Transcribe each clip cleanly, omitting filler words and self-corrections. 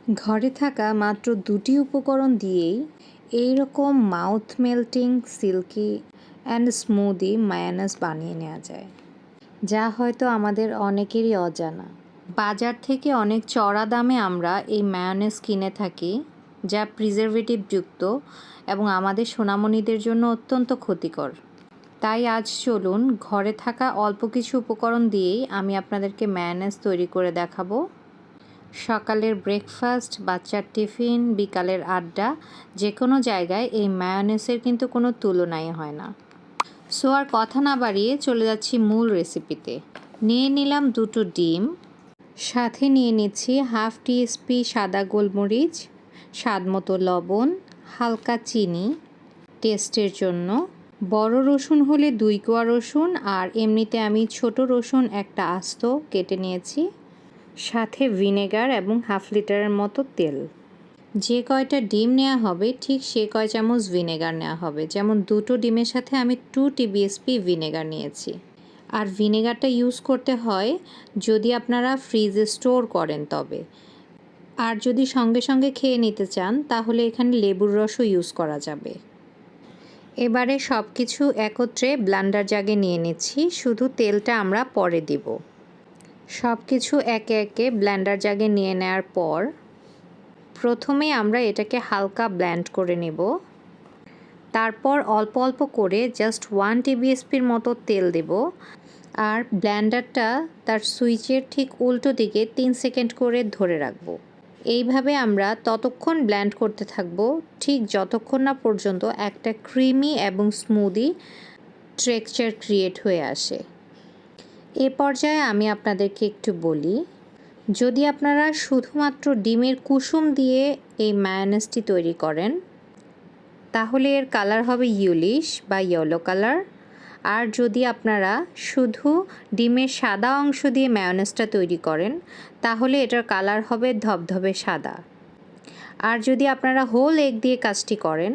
ঘরে থাকা মাত্র দুটি উপকরণ দিয়েই এইরকম mouth melting silky and smoothie mayonnaise বানিয়ে নেওয়া যায়, যা হয়তো আমাদের অনেকেরই অজানা। বাজার থেকে অনেক চড়া দামে আমরা এই মায়োনেজ কিনে থাকি, যা প্রিজারভেটিভ যুক্ত এবং আমাদের সোনামণিদের জন্য অত্যন্ত ক্ষতিকর। তাই আজ চলুন ঘরে থাকা অল্প কিছু উপকরণ দিয়েই আমি আপনাদেরকে মায়োনেজ তৈরি করে দেখাবো। সকালের ব্রেকফাস্ট, বাচ্চার টিফিন, বিকালের আড্ডা, যে কোনো জায়গায় এই মায়োনেজের কিন্তু কোনো তুলনাই হয় না। সো আর কথা না বাড়িয়ে চলে যাচ্ছি মূল রেসিপিতে। নিয়ে নিলাম দুটো ডিম, সাথে নিয়ে নিচ্ছি হাফ টিস্পুন সাদা গোলমরিচ, স্বাদমতো লবণ, হালকা চিনি টেস্টের জন্য, বড় রসুন হলে 2 কোয়া রসুন, আর এমনিতে আমি ছোট রসুন একটা আস্ত কেটে নিয়েছি, সাথে ভিনেগার এবং হাফ লিটারের মতো তেল। যে কয়টা ডিম নেওয়া হবে ঠিক সে কয় চামচ ভিনেগার নেওয়া হবে। যেমন দুটো ডিমের সাথে আমি 2 টিবিএসপি ভিনেগার নিয়েছি। আর ভিনেগারটা ইউজ করতে হয় যদি আপনারা ফ্রিজে স্টোর করেন তবে। আর যদি সঙ্গে সঙ্গে খেয়ে নিতে চান তাহলে এখানে লেবুর রসও ইউজ করা যাবে। এবারে সব কিছু একত্রে ব্লেন্ডার জাগে নিয়ে নিচ্ছি, শুধু তেলটা আমরা পরে দিব। সব কিছু একে একে ব্লেন্ডার জাগে নিয়ে নেওয়ার পর প্রথমে আমরা এটাকে হালকা ব্লেন্ড করে নেব। তারপর অল্প অল্প করে জাস্ট 1 টিবিএসপির মতো তেল দেব, আর ব্লেন্ডারটা তার সুইচের ঠিক উল্টো দিকে 3 সেকেন্ড করে ধরে রাখব। এইভাবে আমরা ততক্ষণ ব্লেন্ড করতে থাকব ঠিক যতক্ষণ না পর্যন্ত একটা ক্রিমি এবং স্মুদি টেক্সচার ক্রিয়েট হয়ে আসে। এ পর্যায়ে আমি আপনাদেরকে একটু বলি, যদি আপনারা শুধুমাত্র ডিমের কুসুম দিয়ে এই মায়োনেজটি তৈরি করেন তাহলে এর কালার হবে ইয়েলোইশ বা ইয়েলো কালার। আর যদি আপনারা শুধু ডিমের সাদা অংশ দিয়ে মায়োনেজটা তৈরি করেন তাহলে এটার কালার হবে ধবধবে সাদা। আর যদি আপনারা হোল এগ দিয়ে কাজটি করেন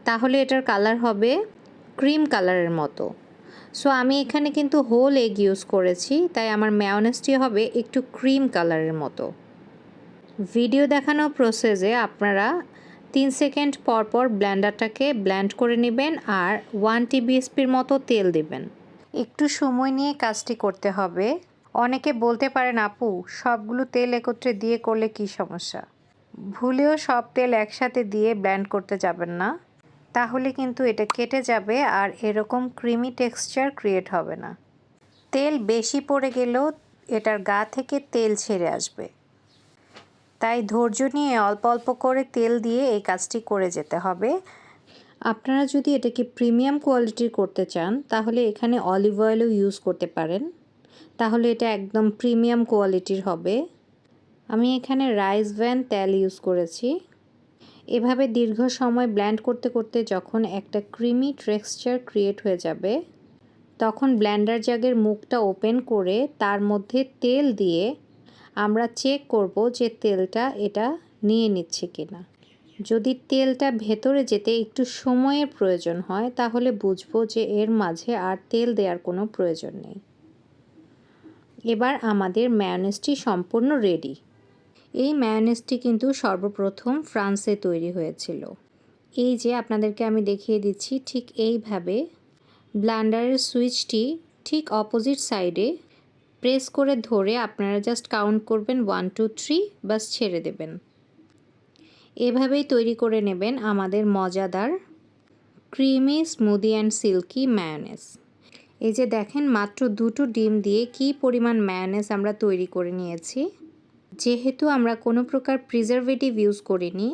তাহলে এটার কালার হবে ক্রিম কালারের মতো। সো আমি এখানে কিন্তু হোল এগ ইউজ করেছি, তাই আমার মায়োনেজটি হবে একটু ক্রিম কালারের মতো। ভিডিও দেখানো প্রসেসে আপনারা 3 সেকেন্ড পর পর ব্লেন্ডারটাকে ব্লেন্ড করে নেবেন আর 1 টিবিএসপির মতো তেল দেবেন। একটু সময় নিয়ে কাজটি করতে হবে। অনেকে বলতে পারেন, আপু সবগুলো তেল একত্রে দিয়ে করলে কি সমস্যা? ভুলেও সব তেল একসাথে দিয়ে ব্লেন্ড করতে যাবেন না, তাহলে কিন্তু এটা কেটে যাবে আর এরকম ক্রিমি টেক্সচার ক্রিয়েট হবে না। তেল বেশি পড়ে গেলেও এটার গা থেকে তেল ছেড়ে আসবে। তাই ধৈর্য নিয়ে অল্প অল্প করে তেল দিয়ে এই কাজটি করে যেতে হবে। আপনারা যদি এটাকে প্রিমিয়াম কোয়ালিটির করতে চান তাহলে এখানে অলিভ অয়েলও ইউজ করতে পারেন, তাহলে এটা একদম প্রিমিয়াম কোয়ালিটির হবে। আমি এখানে রাইস ব্র্যান তেল ইউজ করেছি। এভাবে দীর্ঘ সময় ব্লেন্ড করতে করতে যখন একটা ক্রিমি টেক্সচার ক্রিয়েট হয়ে যাবে তখন ব্লেন্ডার জাগের মুখটা ওপেন করে তার মধ্যে তেল দিয়ে আমরা চেক করব যে তেলটা এটা নিয়ে নিচ্ছে কিনা। যদি তেলটা ভেতরে যেতে একটু সময়ের প্রয়োজন হয় তাহলে বুঝবো যে এর মাঝে আর তেল দেওয়ার কোনো প্রয়োজন নেই। এবার আমাদের মায়োনেজটি সম্পূর্ণ রেডি। এই মায়োনেজটি কিন্তু সর্বপ্রথম ফ্রান্সে তৈরি হয়েছিল। এই যে আপনাদেরকে আমি দেখিয়ে দিচ্ছি, ঠিক এইভাবে ব্লেন্ডারের সুইচটি ঠিক অপোজিট সাইডে প্রেস করে ধরে আপনারা জাস্ট কাউন্ট করবেন 1 2 3, বাস ছেড়ে দেবেন। এভাবেই তৈরি করে নেবেন আমাদের মজাদার creamy smoothie and silky mayonnaise. এই যে দেখেন, মাত্র দুটো ডিম দিয়ে কী পরিমাণ মায়োনেজ আমরা তৈরি করে নিয়েছি। যেহেতু আমরা কোনো প্রকার প্রিজারভেটিভ ইউজ করিনি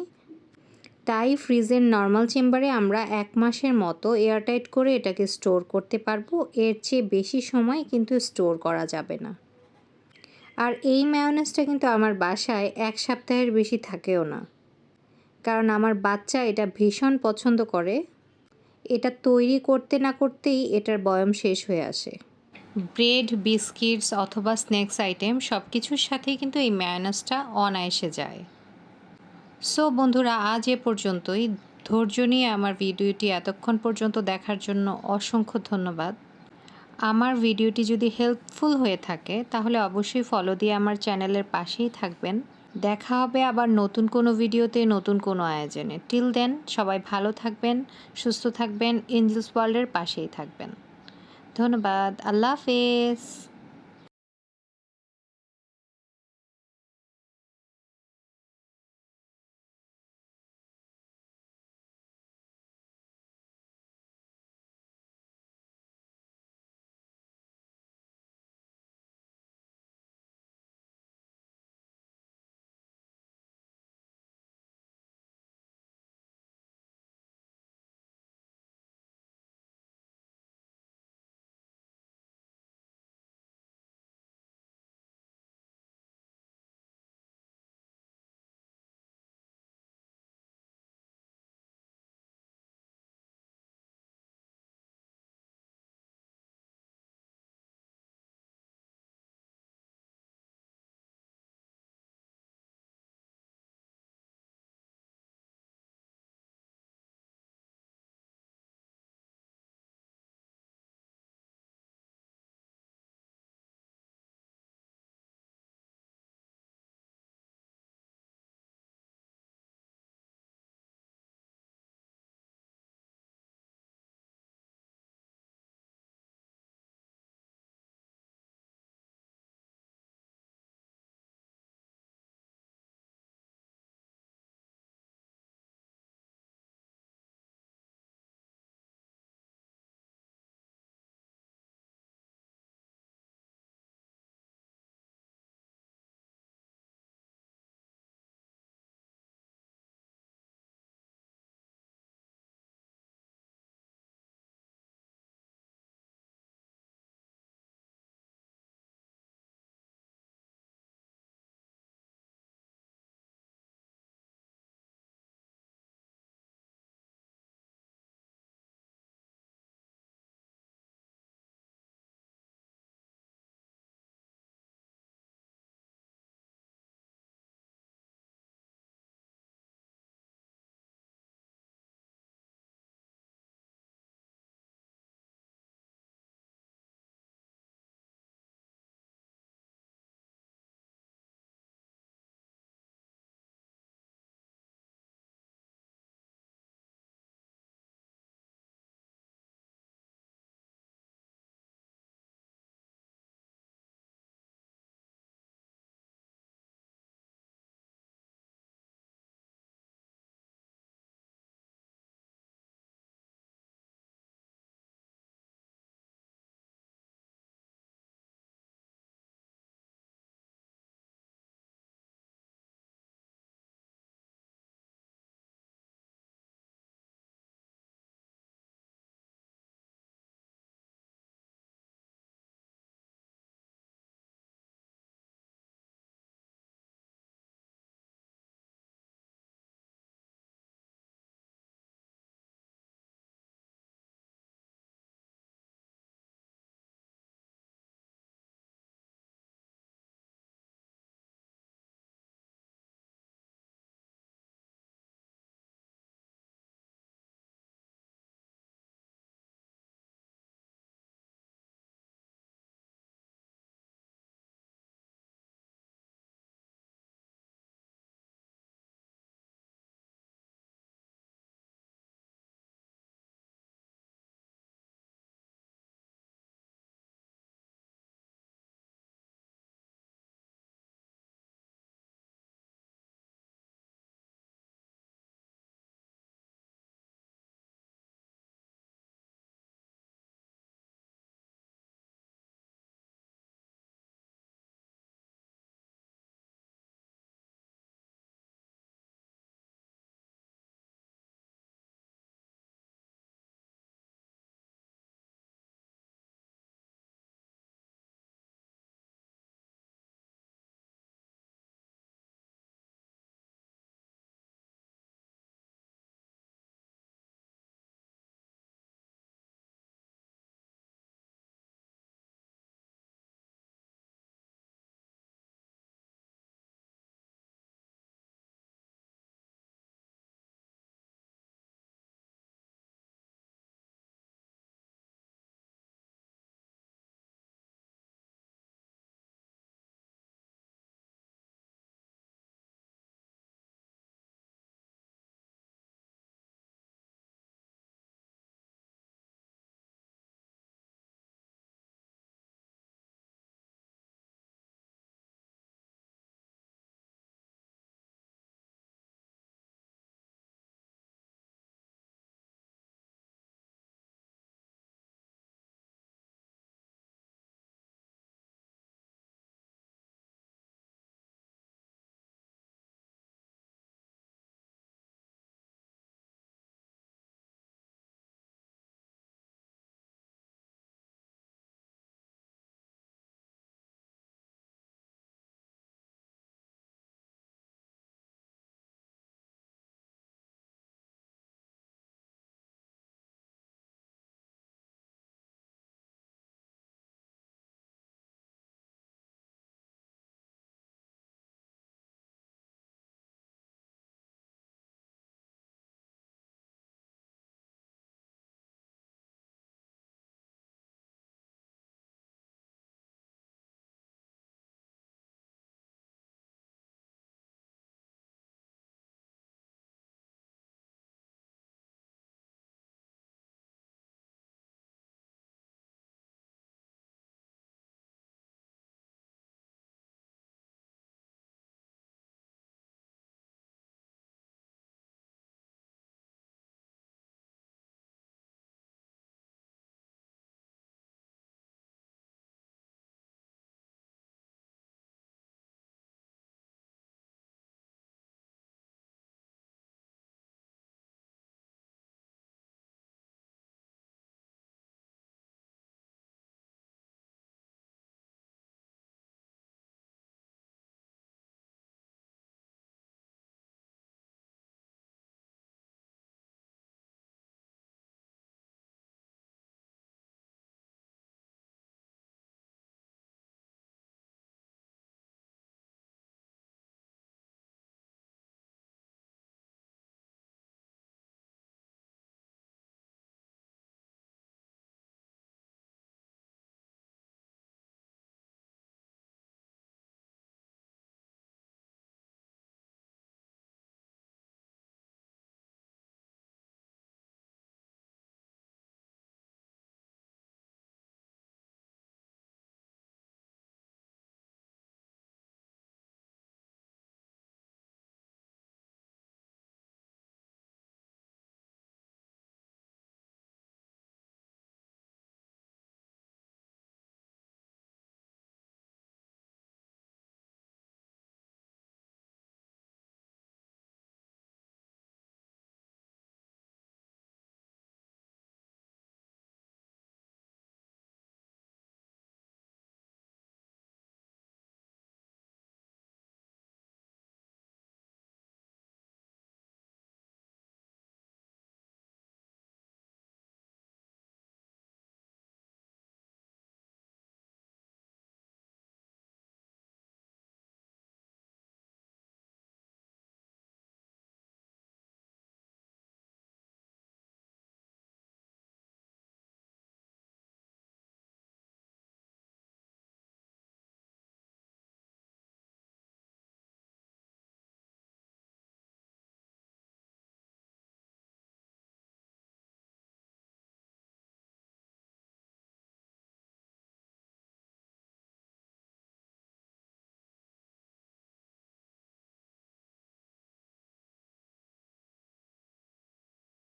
তাই ফ্রিজের নর্মাল চেম্বারে আমরা 1 মাসের মতো এয়ারটাইট করে এটাকে স্টোর করতে পারবো। এর চেয়ে বেশি সময় কিন্তু স্টোর করা যাবে না। আর এই মায়োনেজটা কিন্তু আমার বাসায় 1 সপ্তাহের বেশি থাকেও না, কারণ আমার বাচ্চা এটা ভীষণ পছন্দ করে। এটা তৈরি করতে না করতেই এটার বয়ম শেষ হয়ে আসে। ব্রেড, বিস্কিটস অথবা স্ন্যাক্স আইটেম সব কিছুর সাথেই কিন্তু এই মায়োনেজটা অনায়াসে যায়। সো বন্ধুরা, আজ এ পর্যন্তই। ধৈর্য নিয়ে আমার ভিডিওটি এতক্ষণ পর্যন্ত দেখার জন্য অসংখ্য ধন্যবাদ। আমার ভিডিওটি যদি হেল্পফুল হয়ে থাকে তাহলে অবশ্যই ফলো দিয়ে আমার চ্যানেলের পাশেই থাকবেন। দেখা হবে আবার নতুন কোনো ভিডিওতে, নতুন কোনো আয়োজনে। টিল দেন সবাই ভালো থাকবেন, সুস্থ থাকবেন, এঞ্জেলস ওয়ার্ল্ডের পাশেই থাকবেন। ধন্যবাদ। আল্লাহ হাফেজ।